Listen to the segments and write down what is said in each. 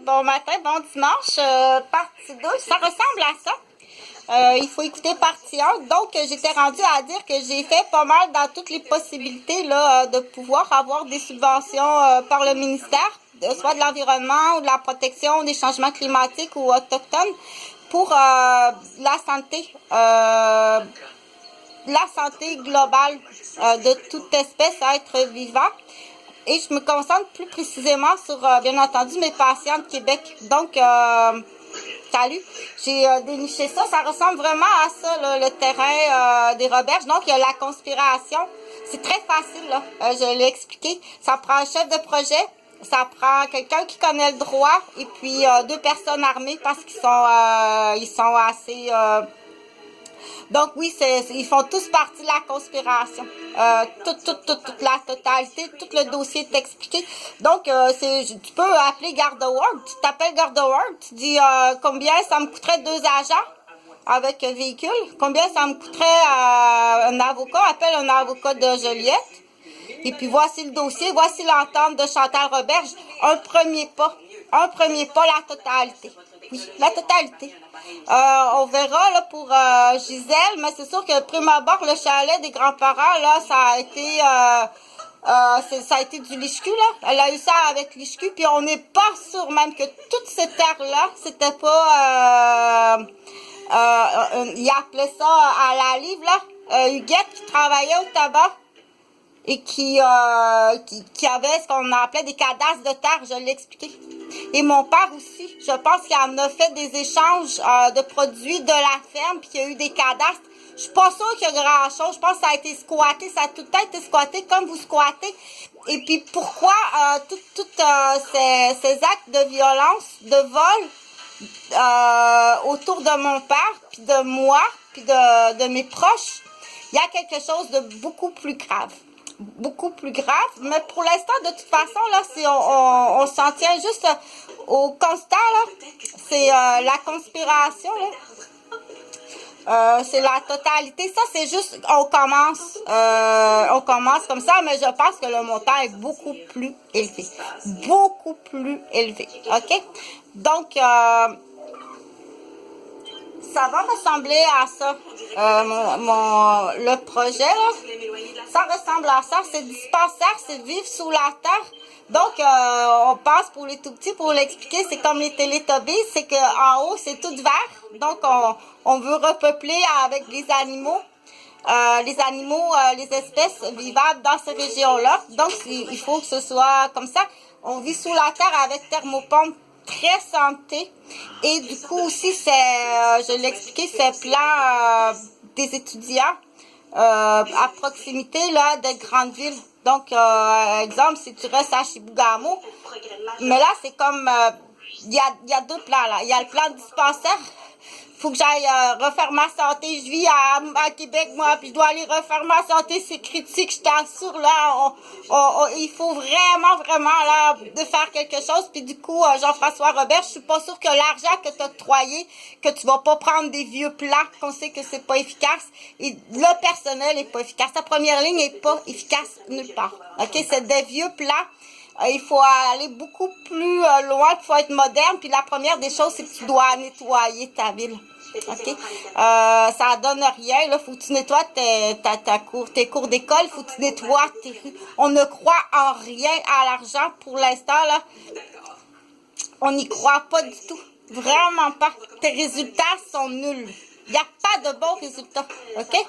bon matin, bon dimanche, partie 2, ça ressemble à ça. Il faut écouter partie 1. Donc, j'étais rendue à dire que j'ai fait pas mal dans toutes les possibilités là, de pouvoir avoir des subventions par le ministère, soit de l'environnement ou de la protection des changements climatiques ou autochtones, pour la santé globale de toute espèce à être vivant. Et je me concentre plus précisément sur, bien entendu, mes patients de Québec. Donc, salut, j'ai déniché ça. Ça ressemble vraiment à ça, là, le terrain des Roberges. Donc, il y a la conspiration. C'est très facile, là. Je l'ai expliqué. Ça prend un chef de projet. Ça prend quelqu'un qui connaît le droit. Et puis, 2 personnes armées parce qu'ils sont assez... Donc oui, ils font tous partie de la conspiration. Toute la totalité, tout le dossier est expliqué. Donc, tu peux appeler Garde Award. Tu t'appelles Garde Award, tu dis combien ça me coûterait 2 agents avec un véhicule. Combien ça me coûterait un avocat. Appelle un avocat de Joliette. Et puis voici le dossier, voici l'entente de Chantal Roberge. Un premier pas, la totalité. Oui, la totalité. On verra là pour Gisèle, mais c'est sûr que prime abord, le chalet des grands-parents, là, ça a été du liche-cul, là. Elle a eu ça avec liche-cul, puis on n'est pas sûr même que toute cette terre-là, c'était pas... il appelait ça à la livre, là, Huguette qui travaillait au tabac. Et qui avait ce qu'on appelait des cadastres de terre, je l'ai expliqué. Et mon père aussi, je pense qu'il en a fait des échanges de produits de la ferme, puis qu'il y a eu des cadastres. Je suis pas sûre qu'il y a grand-chose. Je pense que ça a été squatté, ça a tout le temps été squatté comme vous squattez. Et puis pourquoi tous ces actes de violence, de vol autour de mon père, puis de moi, puis de mes proches, il y a quelque chose de beaucoup plus grave. Beaucoup plus grave, mais pour l'instant, de toute façon, là, si on s'en tient juste au constat, là, c'est la conspiration, là. C'est la totalité. Ça, c'est juste, on commence comme ça, mais je pense que le montant est beaucoup plus élevé. Beaucoup plus élevé, OK? Donc, ça va ressembler à ça, le projet, là. Ça ressemble à ça, c'est dispensaire, c'est vivre sous la terre. Donc, on passe pour les tout petits, pour l'expliquer, c'est comme les Télétobies, c'est qu'en haut, c'est tout vert. Donc, on veut repeupler avec les animaux, les espèces vivables dans ces régions-là. Donc, il faut que ce soit comme ça. On vit sous la terre avec thermopompe très santé. Et du coup aussi, je l'ai expliqué, c'est plan des étudiants à proximité là des grandes villes. Donc, exemple, si tu restes à Chibougamau, mais là, c'est comme, il y a 2 plans là. Il y a le plan dispensaire. Faut que j'aille refaire ma santé. Je vis à Québec, moi, puis je dois aller refaire ma santé. C'est critique, je t'assure, là. Il faut vraiment, là, de faire quelque chose. Puis du coup, Jean-François Robert, je suis pas sûre que l'argent que tu as octroyé, que tu vas pas prendre des vieux plans, qu'on sait que c'est pas efficace. Et le personnel est pas efficace. Ta première ligne est pas efficace nulle part. OK? C'est des vieux plans. Il faut aller beaucoup plus loin, il faut être moderne. Puis la première des choses, c'est que tu dois nettoyer ta ville. OK? Ça donne rien. Là, faut que tu nettoies tes cours d'école, faut que tu nettoies tes rues. On ne croit en rien à l'argent pour l'instant, là. On n'y croit pas du tout. Vraiment pas. Tes résultats sont nuls. Il n'y a pas de bons résultats, OK?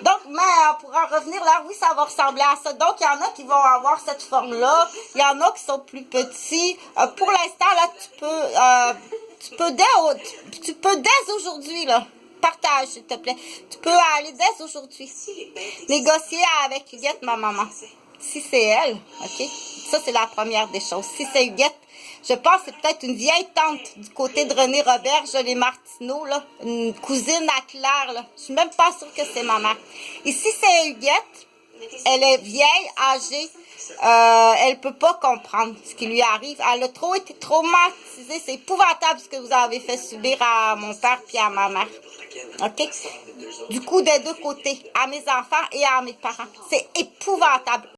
Donc, mais pour en revenir là, oui, ça va ressembler à ça. Donc, il y en a qui vont avoir cette forme-là. Il y en a qui sont plus petits. Pour l'instant, là, tu peux dès aujourd'hui, là, partage, s'il te plaît. Tu peux aller dès aujourd'hui négocier avec Huguette, ma maman. Si c'est elle, OK? Ça, c'est la première des choses. Si c'est Huguette, je pense que c'est peut-être une vieille tante du côté de René Roberge, les Martineaux, là, une cousine à Claire, là. Je suis même pas sûre que c'est ma mère. Et si c'est Huguette, elle est vieille, âgée, elle peut pas comprendre ce qui lui arrive. Elle a trop été traumatisée. C'est épouvantable ce que vous avez fait subir à mon père puis à ma mère. OK? Du coup, des 2 côtés, à mes enfants et à mes parents. C'est épouvantable.